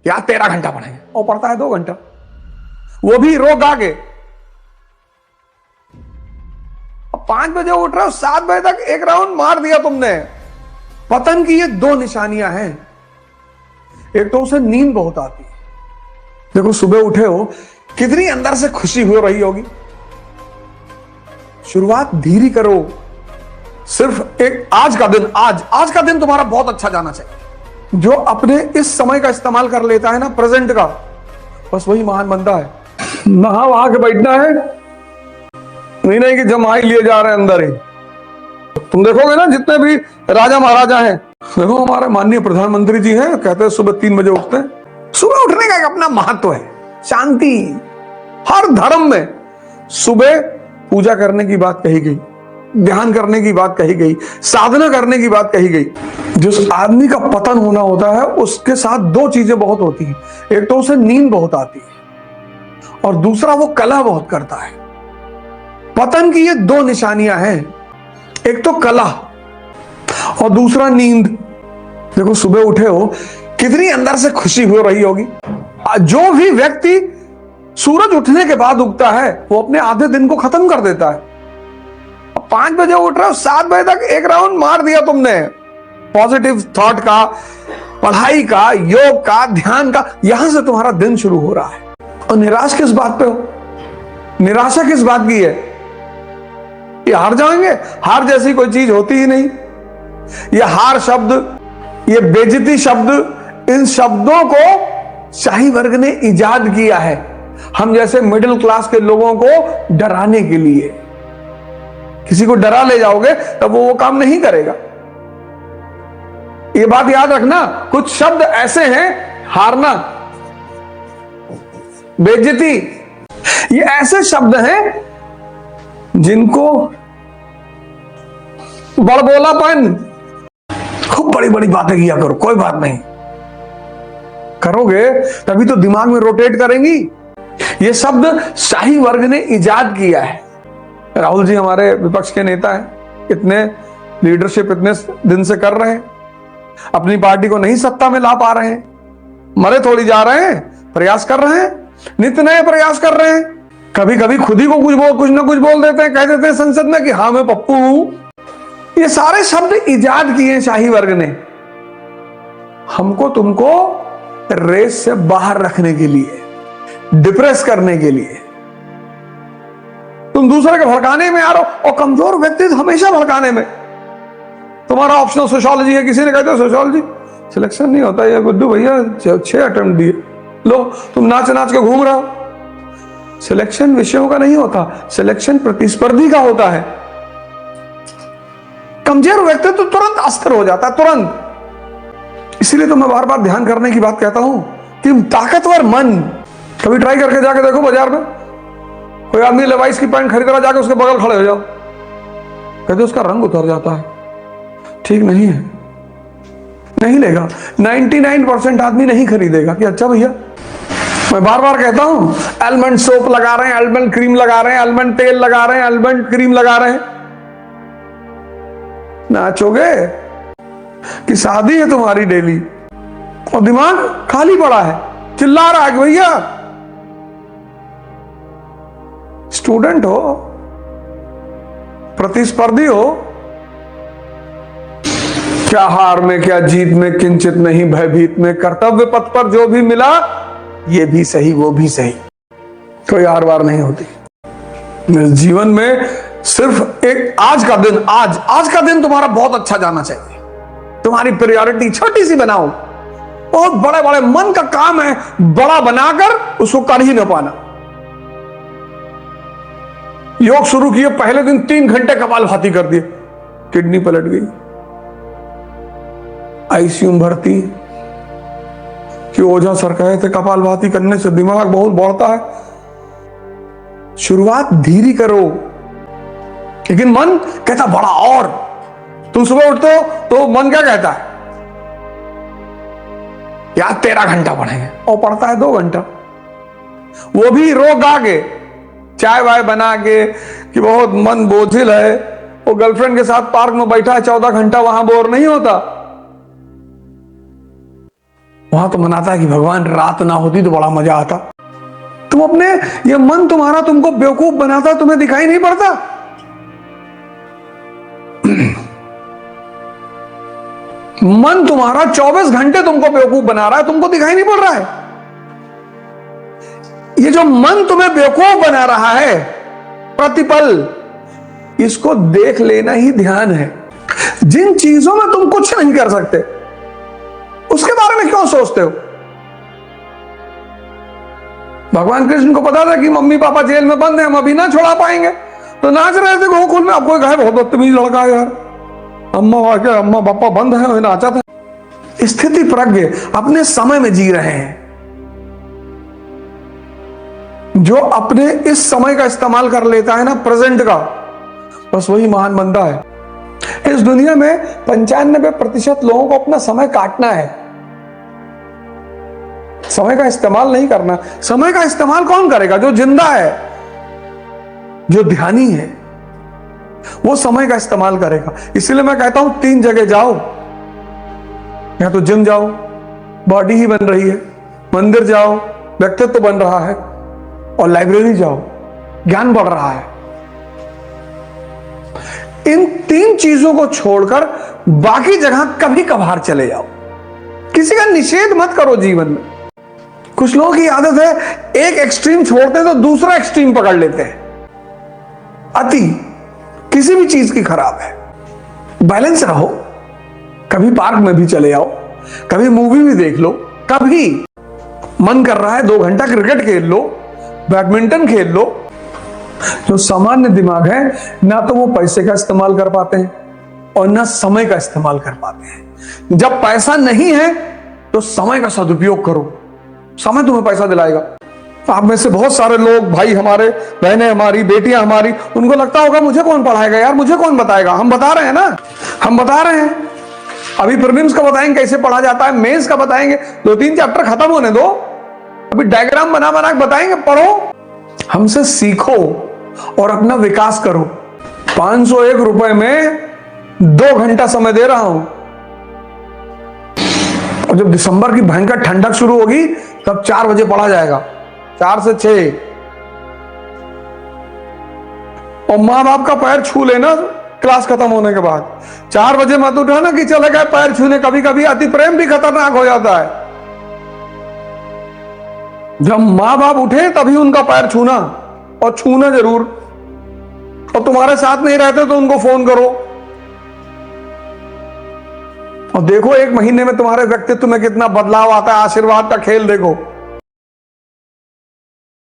या 13 घंटा पढ़ेंगे, और पढ़ता है 2 घंटा, वो भी रो गा के। 5 बजे उठ रहे हो, 7 बजे तक एक राउंड मार दिया तुमने। पतन की ये 2 निशानियां हैं। एक तो उसे नींद बहुत आती है। देखो सुबह उठे हो, कितनी अंदर से खुशी हो रही होगी। शुरुआत धीरे करो। सिर्फ एक आज का दिन तुम्हारा बहुत अच्छा जाना चाहिए। जो अपने इस समय का इस्तेमाल कर लेता है ना, प्रेजेंट का, बस वही महान बनता है। नहा वहा के बैठना है, नहीं कि जमाई लिए जा रहे हैं अंदर ही। तुम देखोगे ना जितने भी राजा महाराजा हैं, देखो हमारे माननीय प्रधानमंत्री जी हैं, कहते हैं सुबह 3 बजे उठते हैं। सुबह उठने का एक अपना महत्व है। शांति, हर धर्म में सुबह पूजा करने की बात कही गई, ध्यान करने की बात कही गई, साधना करने की बात कही गई। जिस आदमी का पतन होना होता है उसके साथ 2 चीजें बहुत होती हैं। एक तो उसे नींद बहुत आती है, और दूसरा वो कलह बहुत करता है। पतन की ये 2 निशानियां हैं। एक तो कलह और दूसरा नींद। देखो सुबह उठे हो, कितनी अंदर से खुशी हो रही होगी। जो भी व्यक्ति सूरज उठने के बाद उगता है वो अपने आधे दिन को खत्म कर देता है। 5 बजे उठ रहे हो, 7 बजे तक एक राउंड मार दिया तुमने। पॉजिटिव थॉट का, पढ़ाई का, योग का, ध्यान का, यहां से तुम्हारा दिन शुरू हो रहा है। और निराश किस बात पे हो? निराशा किस बात की है? ये हार जाएंगे? हार जैसी कोई चीज होती ही नहीं। ये हार शब्द, ये बेइज्जती शब्द, इन शब्दों को शाही वर्ग ने इजाद किया है हम जैसे मिडिल क्लास के लोगों को डराने के लिए। किसी को डरा ले जाओगे तब वो काम नहीं करेगा। ये बात याद रखना, कुछ शब्द ऐसे हैं, हारना, बेइज्जती, ये ऐसे शब्द हैं जिनको बड़बोलापन, खूब बड़ी बड़ी बातें किया करो, कोई बात नहीं, करोगे तभी तो दिमाग में रोटेट करेंगी। ये शब्द शाही वर्ग ने इजाद किया है। राहुल जी हमारे विपक्ष के नेता हैं, इतने लीडरशिप इतने दिन से कर रहे हैं, अपनी पार्टी को नहीं सत्ता में ला पा रहे हैं, मरे थोड़ी जा रहे हैं, प्रयास कर रहे हैं, नित्य नए प्रयास कर रहे हैं। कभी कभी खुद ही को कुछ ना कुछ बोल देते हैं, कह देते हैं संसद में कि हाँ मैं पप्पू हूं। ये सारे शब्द इजाद किए शाही वर्ग ने, हमको तुमको रेस से बाहर रखने के लिए, डिप्रेस करने के लिए। तुम दूसरे के भड़काने में आ रहे हो, और कमजोर व्यक्ति हमेशा भड़काने में। तुम्हारा ऑप्शनल सोशियोलॉजी है, किसी ने कहते सोशियोलॉजी सिलेक्शन नहीं होता, ये गुड्डू भैया 6 अटेम्प्ट दिए, लो तुम नाच नाच के घूम रहे हो। सिलेक्शन विषयों का नहीं होता, सिलेक्शन प्रतिस्पर्धी का होता है। कमजोर व्यक्ति तो तुरंत अस्थिर हो जाता है, तुरंत। इसीलिए तो मैं बार बार ध्यान करने की बात कहता हूं कि ताकतवर मन, कभी ट्राई करके जाके देखो बाजार में, कोई आदमी लेवाइस की पैंट खरीद रहा, जाके उसके बगल खड़े हो जाओ, कहते उसका रंग उतर जाता है। ठीक नहीं है, नहीं लेगा। 99% आदमी नहीं खरीदेगा कि अच्छा भैया। मैं बार बार कहता हूं, आलमंड सोप लगा रहे हैं, आलमंड क्रीम लगा रहे हैं, आलमंड तेल लगा रहे हैं, आलमंड क्रीम लगा रहे हैं, नाचोगे कि शादी है तुम्हारी डेली और दिमाग खाली पड़ा है, चिल्ला रहा है भैया। स्टूडेंट हो, प्रतिस्पर्धी हो, क्या हार में क्या जीत में किंचित नहीं भयभीत में, कर्तव्य पथ पर जो भी मिला ये भी सही वो भी सही, कोई हार वार नहीं होती। जीवन में सिर्फ एक आज का दिन तुम्हारा बहुत अच्छा जाना चाहिए। तुम्हारी प्रायोरिटी छोटी सी बनाओ, बहुत बड़े बड़े मन का काम है बड़ा बनाकर उसको कर ही ना पाना। योग शुरू किए, पहले दिन 3 घंटे कपालभाति कर दिए, किडनी पलट गई, आईसीयू में भर्ती कि ओझा सर कहे थे कपालभाति करने से दिमाग बहुत बढ़ता है। शुरुआत धीरे करो, लेकिन मन कहता बड़ा। और तुम सुबह उठते हो तो मन क्या कहता है? यार 13 घंटा पढ़ेंगे, और पढ़ता है 2 घंटा, वो भी रो गा के, चाय वाय बना के कि बहुत मन बोझिल है। वो गर्लफ्रेंड के साथ पार्क में बैठा है 14 घंटा, वहां बोर नहीं होता। वहां तो मनाता है कि भगवान रात ना होती तो बड़ा मजा आता। तुम अपने, ये मन तुम्हारा तुमको बेवकूफ बनाता, तुम्हें दिखाई नहीं पड़ता? मन तुम्हारा 24 घंटे तुमको बेवकूफ बना रहा है, तुमको दिखाई नहीं पड़ रहा है? ये जो मन तुम्हें बेवकूफ बना रहा है प्रतिपल, इसको देख लेना ही ध्यान है। जिन चीजों में तुम कुछ नहीं कर सकते उसके बारे में क्यों सोचते हो? भगवान कृष्ण को पता था कि मम्मी पापा जेल में बंद हैं, हम अभी ना छुड़ा पाएंगे, तो नाच रहे थे गोकुल में। आपको कहा बहुत बदतमीज लड़का है यार, अम्मा पापा बंद है, नाचा था। स्थिति प्रज्ञ अपने समय में जी रहे हैं। जो अपने इस समय का इस्तेमाल कर लेता है ना, प्रेजेंट का, बस वही महान बंदा है। इस दुनिया में 95% लोगों को अपना समय काटना है, समय का इस्तेमाल नहीं करना। समय का इस्तेमाल कौन करेगा? जो जिंदा है, जो ध्यानी है, वो समय का इस्तेमाल करेगा। इसलिए मैं कहता हूं 3 जगह जाओ, या तो जिम जाओ, बॉडी ही बन रही है, मंदिर जाओ, व्यक्तित्व बन रहा है, और लाइब्रेरी जाओ, ज्ञान बढ़ रहा है। इन 3 चीजों को छोड़कर बाकी जगह कभी कभार चले जाओ। किसी का निषेध मत करो जीवन में। कुछ लोगों की आदत है, एक एक्सट्रीम छोड़ते हैं तो दूसरा एक्सट्रीम पकड़ लेते हैं। अति किसी भी चीज की खराब है। बैलेंस रहो। कभी पार्क में भी चले जाओ, कभी मूवी भी देख लो, कभी मन कर रहा है 2 घंटा क्रिकेट खेल लो, बैडमिंटन खेल लो। जो सामान्य दिमाग है, ना तो वो पैसे का इस्तेमाल कर पाते हैं और ना समय का इस्तेमाल कर पाते हैं। जब पैसा नहीं है तो समय का सदुपयोग करो, समय तुम्हें पैसा दिलाएगा। आप में से बहुत सारे लोग, भाई हमारे, बहनें हमारी, बेटियां हमारी, उनको लगता होगा मुझे कौन पढ़ाएगा यार, मुझे कौन बताएगा। हम बता रहे हैं ना, हम बता रहे हैं। अभी प्रीलिम्स का बताएंगे कैसे पढ़ा जाता है, मेंस का बताएंगे, 2-3 चैप्टर खत्म होने दो, अभी डायग्राम बना बना के बताएंगे, पढ़ो, हमसे सीखो और अपना विकास करो। 501 रुपए में 2 घंटा समय दे रहा हूं, और जब दिसंबर की भयंकर ठंडक शुरू होगी तब 4 बजे पढ़ा जाएगा, 4 से 6। और मां बाप का पैर छू लेना क्लास खत्म होने के बाद। 4 बजे मत उठाना कि चले गए पैर छूने। कभी कभी अति प्रेम भी खतरनाक हो जाता है। जब मां बाप उठे तभी उनका पैर छूना, और छूना जरूर। और तुम्हारे साथ नहीं रहते तो उनको फोन करो और देखो 1 महीने में तुम्हारे व्यक्तित्व में कितना बदलाव आता है। आशीर्वाद का खेल देखो।